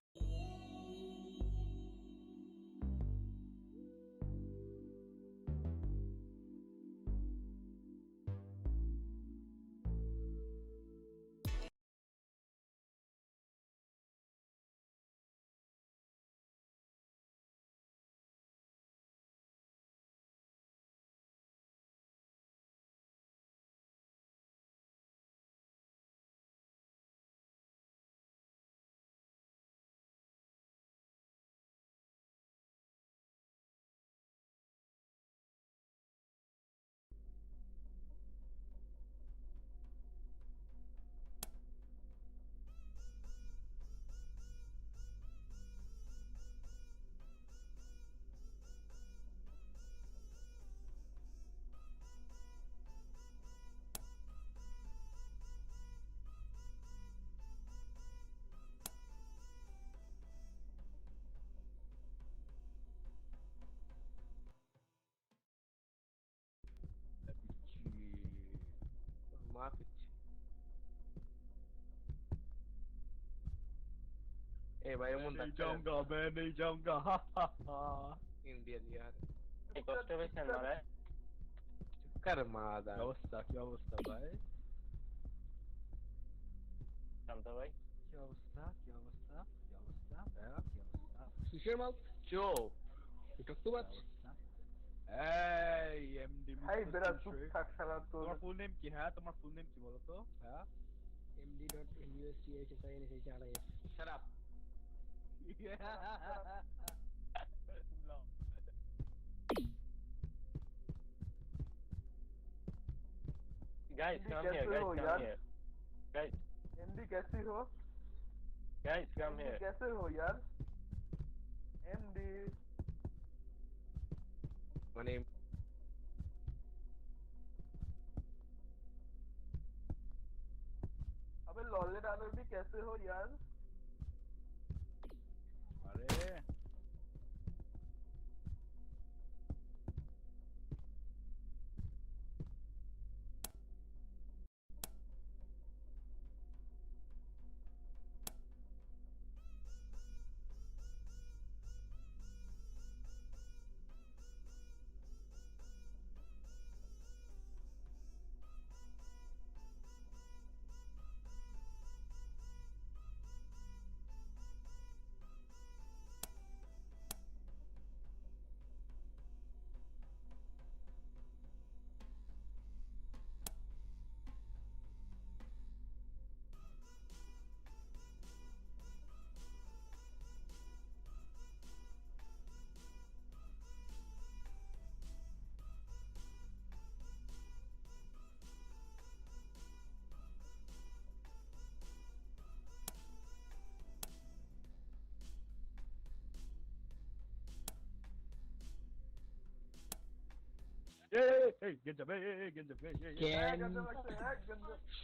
भाई मैं नहीं जाऊंगा Indian यार helicopter पे चल रहा है कर मादा क्या अवस्था भाई समझा भाई क्या अवस्था सुशेर माल जो you talk too much hey MD hey मेरा चुप থাক শালা তো তোমার ফুল নেম কি হ্যাঁ তোমার ফুল নেম কি বলো তো হ্যাঁ md.muschisinic shut up no. Guys, come here. Guys. MD कैसे हो? Guys, come here. कैसे हो यार? MD. My name. अबे लॉले डालर भी कैसे हो यार?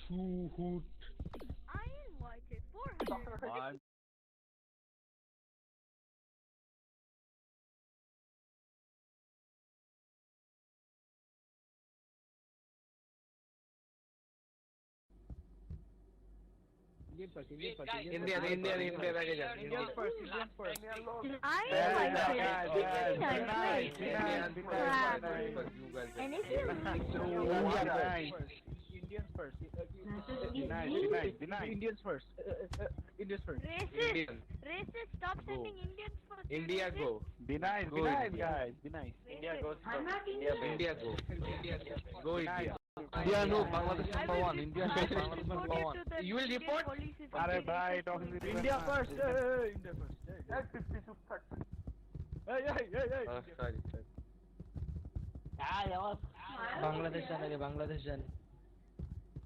Shoot. I invited 400. Indian first. I invited 59 crap. And if you Indians first. Racist, stop sending Indians first. India go. Be nice, guys. Be nice. India goes I'm not first. Indian. India go. Go India. India no, Bangladesh I number will- one. India I first, will Bangladesh report number you one. to the You will Indian report? police if Are you bhai, racist talking police. to India first. India first. Hey. Oh, sorry. Bangladesh जाने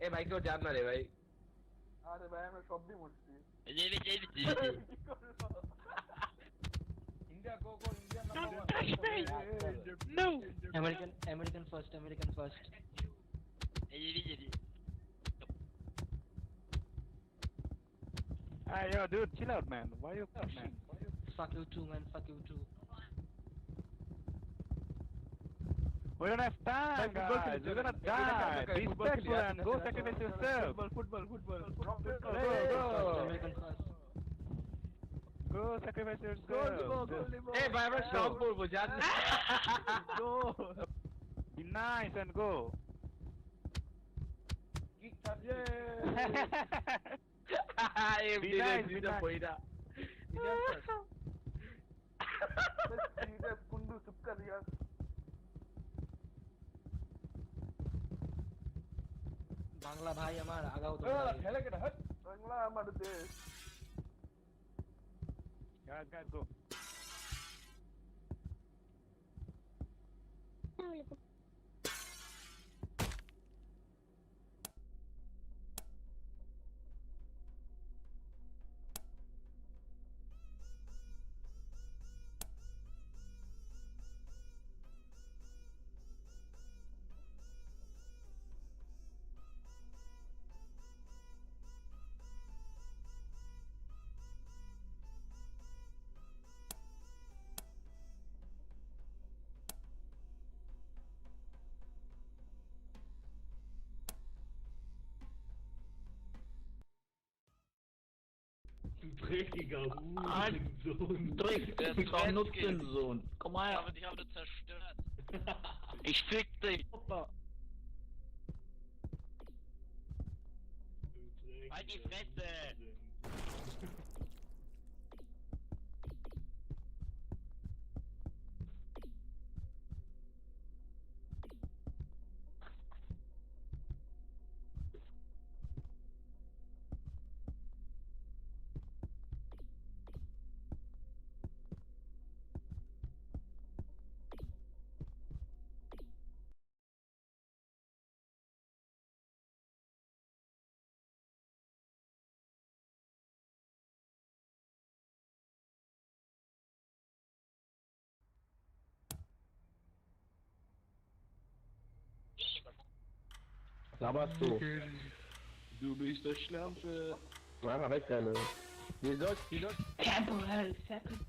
ए भाई क्यों जानना रे भाई अरे भाई मैं सब भी मुझसे India go India number one. No. American first. Hey yo dude, chill out man. Why you man? Fuck you too, man. Fuck you too. We don't have time, guys. We're gonna die. Be respectful and go sacrifice yourself. Football. Go. Go sacrifice yourself. ए भाई मैं shop बोल जानना Go. Be nice and go. A Be nice, be बिना nice. पोइडा Kundu चुप कर यार बांग्ला भाई हमारा आगाओ तो बांग्ला हमारे देश guys go Dreckiger Hurensohn. Dreckiger Nutzensohn. Komm mal her. Aber die haben das zerstört. Ich fick dich. Halt die Fresse! Laberst du? Du bist der Schlampe. Mach mal weg deine. Wieso? Temporary second.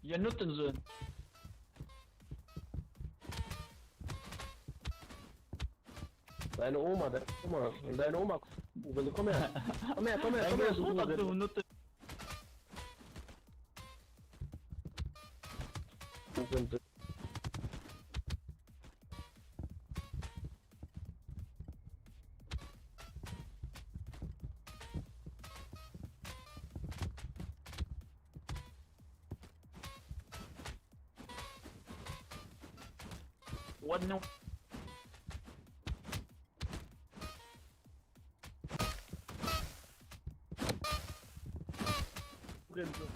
Ihr Nuttensohn. Deine Oma. Deine Oma. Komm her. Du Nutte. What no? friend zone.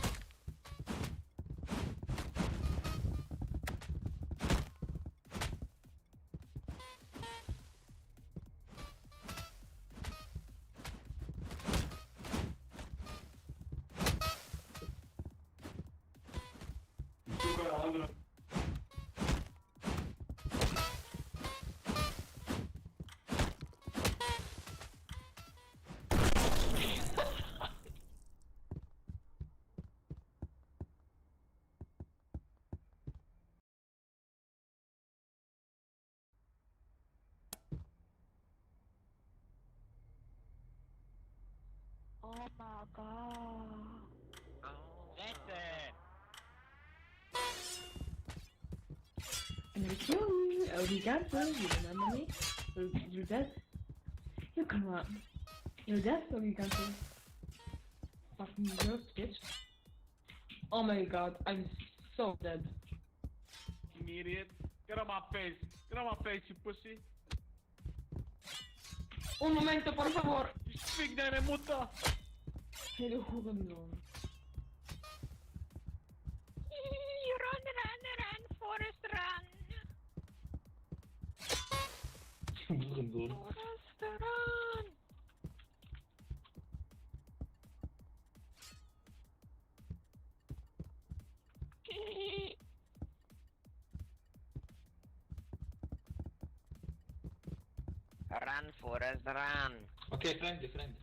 Oh my god. Listen. Thank you. Obrigado. You remember me? You're dead. You come on. You're dead. Obrigado. Fucking nerve, bitch. Oh my god, I'm so dead. Idiot. Get on my face. Get on my face, you pussy. Un momento, por favor. You speak deine Mutter. Hey, du Hurensohn. Run, Forest, run. Hurensohn. Forest, run. Run, Forrest, run. Okay, friendly. Run.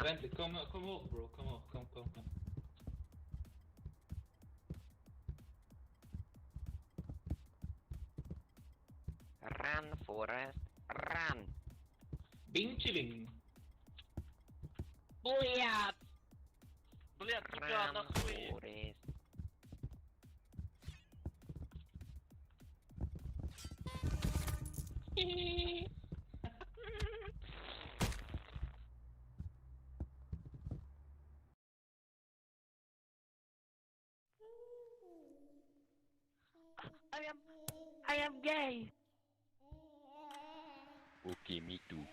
Friendly, come up, bro. Come. Run, Forrest, run. Bing chilling. Блядь! Блядь, Run, тебя нахуй! Forrest. I am gay. Okay, me too.